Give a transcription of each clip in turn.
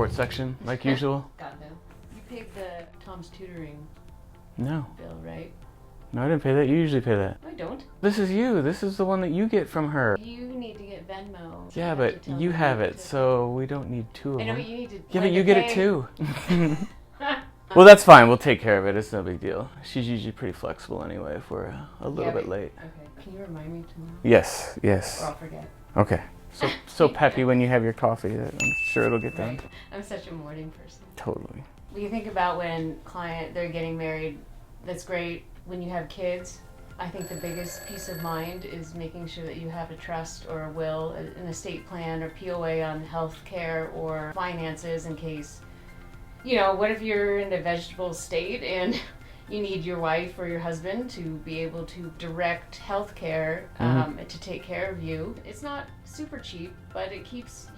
sports section like usual. God no. You paid the Tom's tutoring No. bill, right? No, I didn't pay that. You usually pay that. I don't. This is you. This is the one that you get from her. You need to get Venmo. Yeah, but you have it, so we don't need two of I know, them. but you need to. Yeah, but you get it too. Well, that's fine. We'll take care of it. It's no big deal. She's usually pretty flexible anyway if we're a little bit late. Okay. Can you remind me tomorrow? Yes. Or I'll forget. Okay. So peppy when you have your coffee. I'm sure it'll get done. Right. I'm such a morning person. Totally. When you think about when they're getting married, that's great. When you have kids, I think the biggest peace of mind is making sure that you have a trust or a will, an estate plan or POA on health care or finances in case, what if you're in a vegetable state and you need your wife or your husband to be able to direct health care to take care of you. It's not super cheap, but it keeps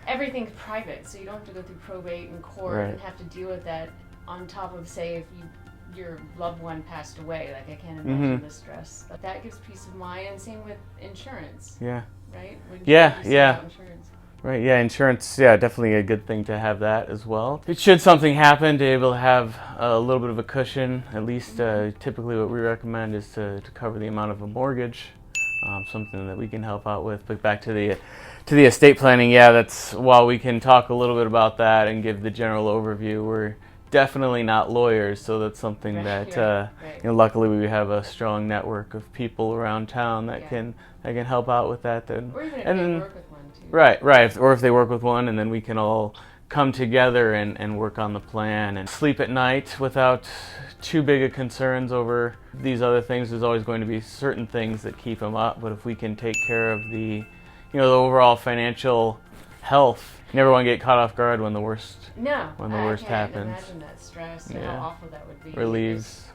everything private, so you don't have to go through probate and court and have to deal with that on top of, say, if your loved one passed away. Like, I can't imagine the stress. But that gives peace of mind, and same with insurance. Yeah. Right? Yeah. Insurance. Right, yeah, insurance, definitely a good thing to have that as well. Should something happen, to be able to have a little bit of a cushion, at least typically what we recommend is to cover the amount of a mortgage, something that we can help out with. But back to the estate planning, that's, while we can talk a little bit about that and give the general overview, we're definitely not lawyers, so that's something that luckily we have a strong network of people around town that can help out with that. Or even if they work with one too. Right. Or if they work with one, and then we can all come together and work on the plan and sleep at night without too big of concerns over these other things. There's always going to be certain things that keep them up, but if we can take care of the overall financial health, you never want to get caught off guard when the worst happens. I can't imagine that stress and how awful that would be. Relieves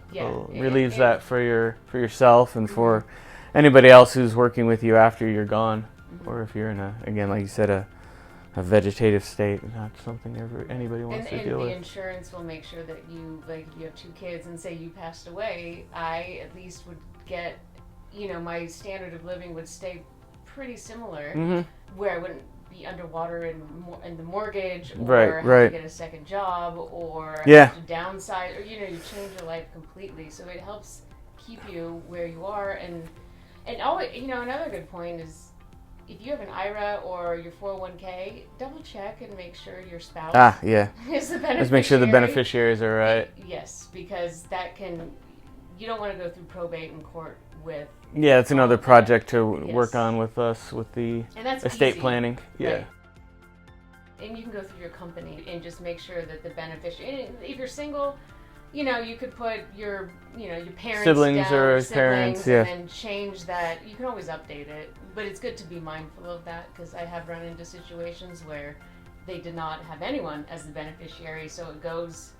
that for yourself and for anybody else who's working with you after you're gone, or if you're in again, like you said, a vegetative state, not something anybody wants to deal with. And the insurance will make sure that you, like, if you have 2 kids and say you passed away, I at least would get, my standard of living would stay pretty similar, where I wouldn't be underwater in the mortgage, or have to get a second job, or have to downsize, or you change your life completely. So it helps keep you where you are, and always, another good point is, if you have an IRA or your 401k, double check and make sure your spouse is the beneficiary. Let's make sure the beneficiaries are right. Yes, because you don't want to go through probate and court with. Yeah, it's another project to work on with us with the estate planning. Yeah. Right. And you can go through your company and just make sure that the beneficiary. If you're single, you could put your parents siblings down, or parents, and then change that. You can always update it, but it's good to be mindful of that, because I have run into situations where they did not have anyone as the beneficiary, so it goes.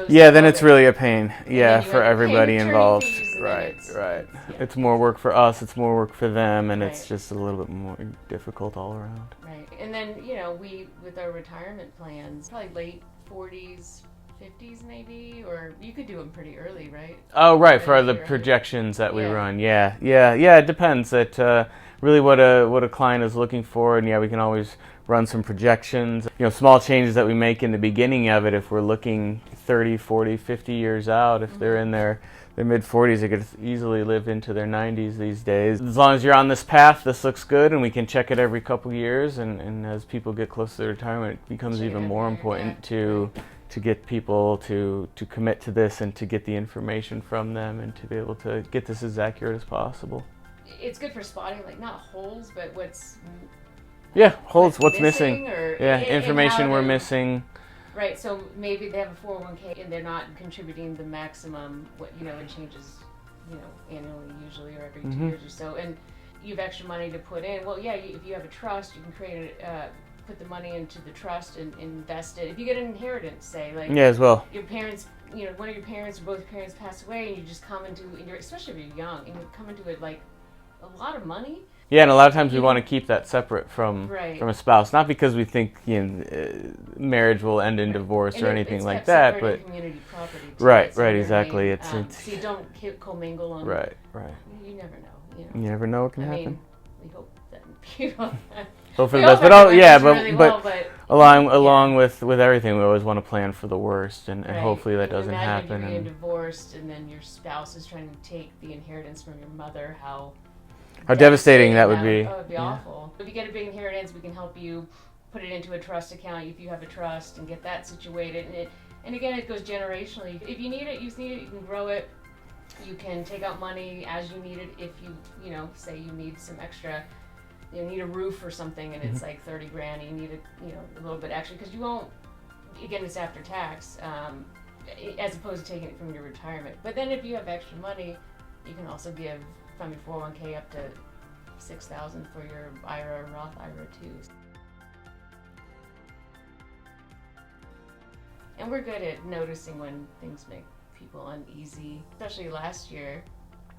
Yeah, then it's really a pain. Yeah, for everybody involved. Right. It's more work for us. It's more work for them, and it's just a little bit more difficult all around. Right, and then we with our retirement plans, probably late 40s. 50s maybe, or you could do them pretty early, right? Oh, right, for the projections that we run. Yeah, it depends. Really what a client is looking for, and we can always run some projections. Small changes that we make in the beginning of it, if we're looking 30, 40, 50 years out, if they're in their mid-40s, they could easily live into their 90s these days. As long as you're on this path, this looks good, and we can check it every couple years, and as people get close to their retirement, it becomes even more important to get people to commit to this and to get the information from them and to be able to get this as accurate as possible. It's good for spotting, like, not holes, but what's missing. Or information we're missing. Right, so maybe they have a 401k and they're not contributing the maximum, it changes, annually usually, or every 2 years or so, and you have extra money to put in. Well, if you have a trust, you can put the money into the trust and invest it. If you get an inheritance, say, like, as well, your parents, one of your parents or both parents pass away, and you just come into, especially if you're young, and you come into it like a lot of money. Yeah, and a lot of times we want to keep that separate from a spouse, not because we think marriage will end in divorce or anything like that, but community property too. Right, exactly. It's so you don't commingle on. Right. You never know. You never know what can happen. We hope that people. Hope for the best, but along with everything, we always want to plan for the worst, and Right. hopefully that And doesn't imagine happen. You're getting divorced, and then your spouse is trying to take the inheritance from your mother. How Devastating that would be. Oh, it'd be awful. If you get a big inheritance, we can help you put it into a trust account if you have a trust and get that situated. And again, it goes generationally. If you need it, you need it. You can grow it. You can take out money as you need it. If you know, say you need some extra, you need a roof or something, and it's like 30 grand. You need a little bit extra because you won't. Again, it's after tax, as opposed to taking it from your retirement. But then if you have extra money, you can also give from your 401k up to $6,000 for your IRA or Roth IRA too. And we're good at noticing when things make people uneasy, especially last year,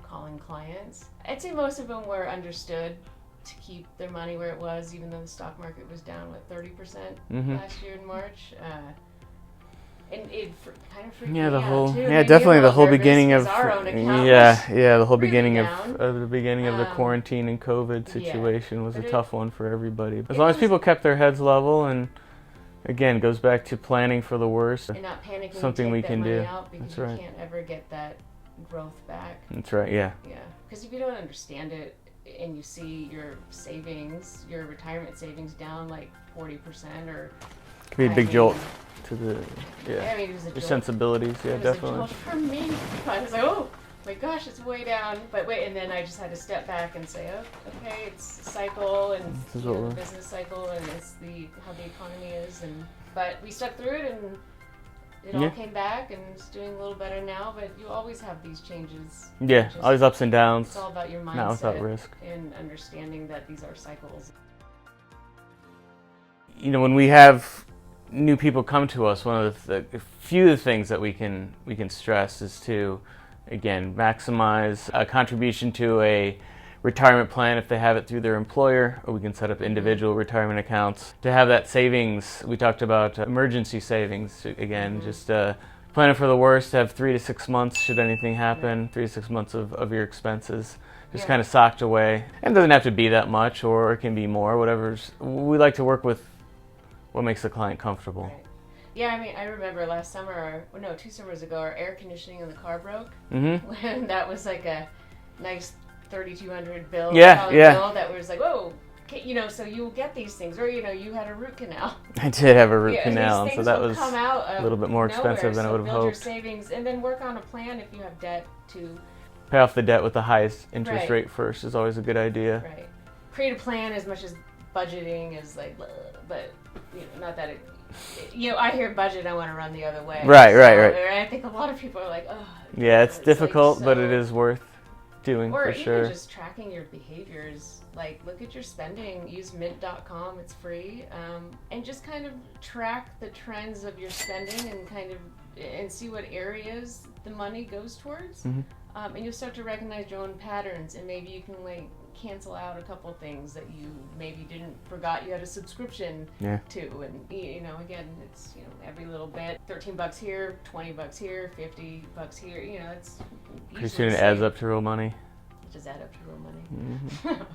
calling clients. I'd say most of them were understood to keep their money where it was, even though the stock market was down, 30% last year in March. And it kind of freaked me out too. Definitely the whole beginning of our own account the whole really beginning down. of the beginning of the quarantine and COVID situation was a tough one for everybody. As long as people kept their heads level, and again, goes back to planning for the worst. And not panicking. Something we can do. Out because you can't ever get that growth back. That's right. Yeah. Yeah. Because if you don't understand it, and you see your savings, your retirement savings down like 40%, or it could be a big jolt to the it was a your jolt. Sensibilities. Yeah, it definitely. Was a jolt for me. I was like, oh my gosh, it's way down. But wait, and then I just had to step back and say, oh, okay, it's a cycle, and it's the business cycle, and it's how the economy is, but we stuck through it, and it all came back, and it's doing a little better now. But you always have these changes. Yeah, always ups and downs. It's all about your mindset, not without risk, and understanding that these are cycles. You know, when we have new people come to us, one of the few things that we can stress is to, again, maximize a contribution to a retirement plan if they have it through their employer, or we can set up individual retirement accounts. To have that savings, we talked about emergency savings, again, just planning for the worst, have 3 to 6 months should anything happen, 3 to 6 months of your expenses just kind of socked away. And it doesn't have to be that much, or it can be more, whatever's. We like to work with what makes the client comfortable. Right. Yeah, I mean, I remember last summer, 2 summers ago, our air conditioning in the car broke. And that was like a nice $3,200 bill. Bill that was like, whoa, so you will get these things. Or, you had a root canal. I did have a root canal, and so that was come out a little bit more expensive than I would have build hoped. Your savings, and then work on a plan if you have debt to pay off the debt with the highest interest rate first is always a good idea. Right. Create a plan as much as budgeting is like, but not that it. I hear budget, I want to run the other way. Right. I think a lot of people are like, oh. Yeah, it's difficult, but it is worth doing for sure. Or even just tracking your behaviors. Like, look at your spending. Use mint.com, it's free. And just kind of track the trends of your spending and see what areas the money goes towards. And you'll start to recognize your own patterns, and maybe you can cancel out a couple things that you maybe forgot you had a subscription to, and again, it's every little bit, $13 here, $20 here, $50 here, it's pretty soon it adds up to real money. It does add up to real money.